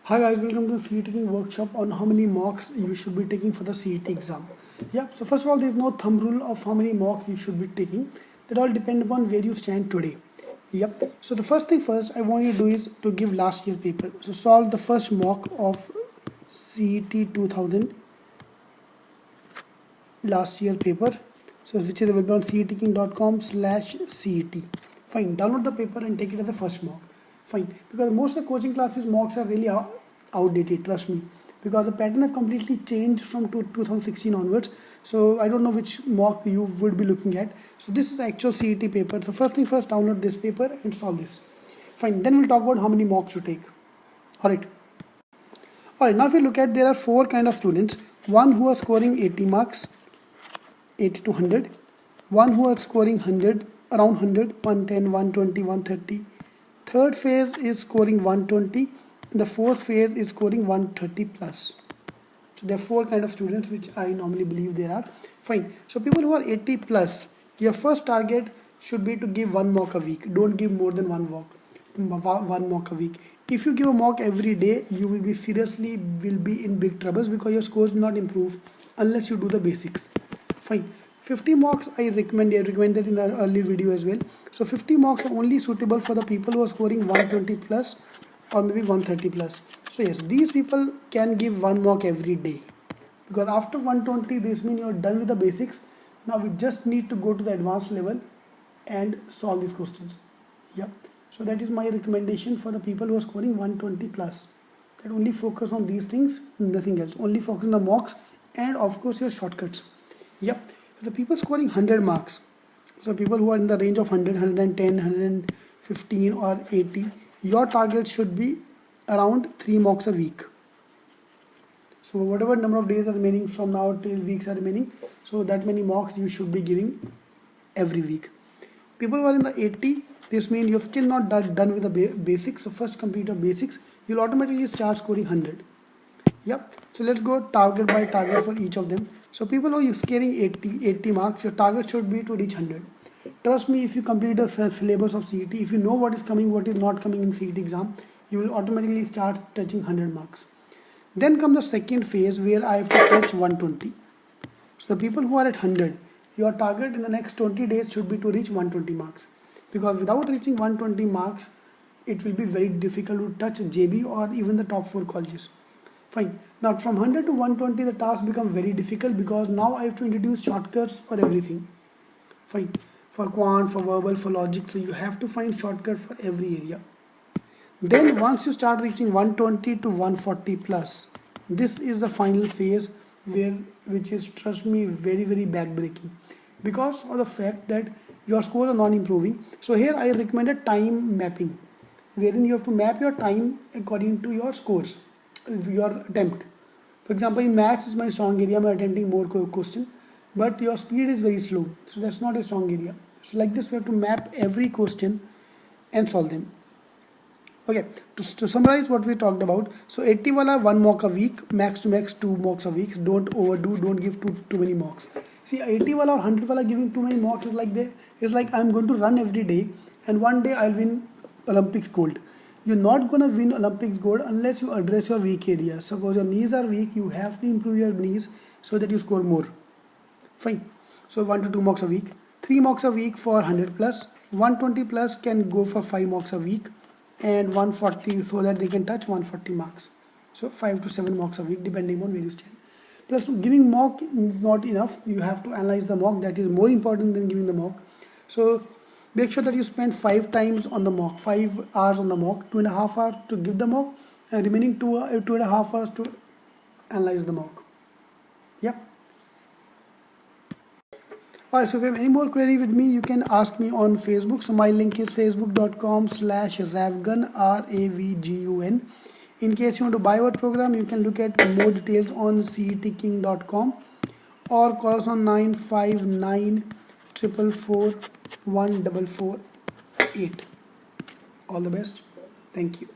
Hi guys, welcome to CET taking workshop on how many mocks you should be taking for the CET exam. Yeah, so first of all, there is no thumb rule of how many mocks you should be taking. That all depend upon where you stand today. Yep. So the first thing first I want you to do is to give last year paper. So solve the first mock of CET 2000 last year paper. So which is available on cetking.com/CET. Fine. Download the paper and take it as the first mock. Fine, because most of the coaching classes mocks are really outdated, trust me, because the pattern have completely changed from 2016 onwards. So I don't know which mock you would be looking at. So this is the actual CET paper. So first thing first, download this paper and solve this. Fine, then we'll talk about how many mocks to take. Alright, now if you look at, there are four kind of students. One who are scoring 80 marks, 80 to 100. One who are scoring 100, around 100, 110, 120, 130. Third phase is scoring 120. The fourth phase is scoring 130 plus. So there are four kind of students which I normally believe there are. Fine. So people who are 80 plus, your first target should be to give one mock a week. Don't give more than one mock a week. If you give a mock every day, you will be in big troubles because your scores will not improve unless you do the basics. Fine. 50 mocks I recommended in the earlier video as well. So 50 mocks are only suitable for the people who are scoring 120 plus or maybe 130 plus. So yes, these people can give one mock every day, because after 120 this means you're done with the basics. Now we just need to go to the advanced level and solve these questions. Yep. So that is my recommendation for the people who are scoring 120 plus. That only focus on these things, nothing else. Only focus on the mocks and of course your shortcuts. Yep. The people scoring 100 marks, so people who are in the range of 100, 110, 115 or 80, your target should be around 3 mocks a week. So whatever number of days are remaining from now till weeks are remaining, so that many mocks you should be giving every week. People who are in the 80, this means you've still not done with the basics. So first complete your basics, you'll automatically start scoring 100. Yep. So let's go target by target for each of them. So people who are scoring 80 marks, your target should be to reach 100. Trust me, if you complete the syllabus of CET, if you know what is coming, what is not coming in CET exam, you will automatically start touching 100 marks. Then comes the second phase where I have to touch 120. So the people who are at 100, your target in the next 20 days should be to reach 120 marks. Because without reaching 120 marks, it will be very difficult to touch JB or even the top 4 colleges. Fine. Now from 100 to 120 the task becomes very difficult, because now I have to introduce shortcuts for everything. Fine. For quant, for verbal, for logic, so you have to find shortcut for every area. Then once you start reaching 120 to 140 plus, this is the final phase which is, trust me, very backbreaking, because of the fact that your scores are not improving. So here I recommended time mapping, wherein you have to map your time according to your scores, your attempt. For example, in maths is my strong area, I'm attempting more question, but your speed is very slow, so that's not a strong area. So like this we have to map every question and solve them. Okay, to summarize what we talked about, so 80 wala 1 mock a week, max to max 2 mocks a week. Don't overdo, don't give too many mocks. See, 80 wala or 100 wala giving too many mocks is like I'm going to run every day and one day I'll win Olympics gold. You're not going to win Olympics gold unless you address your weak areas. Suppose your knees are weak, you have to improve your knees so that you score more. Fine. So 1 to 2 mocks a week, 3 mocks a week for 100 plus, 120 plus can go for 5 mocks a week, and 140 so that they can touch 140 marks. So 5 to 7 mocks a week depending on where you stand. Plus giving mock is not enough. You have to analyze the mock. That is more important than giving the mock. So make sure that you spend 5 times on the mock, 5 hours on the mock, 2.5 hours to give the mock, and remaining 2.5 hours to analyze the mock. Yep. Alright, so if you have any more query with me, you can ask me on Facebook. So my link is facebook.com/ravgun, RAVGUN. In case you want to buy our program, you can look at more details on cetking.com or call us on 959 444 1448. All the best. Thank you.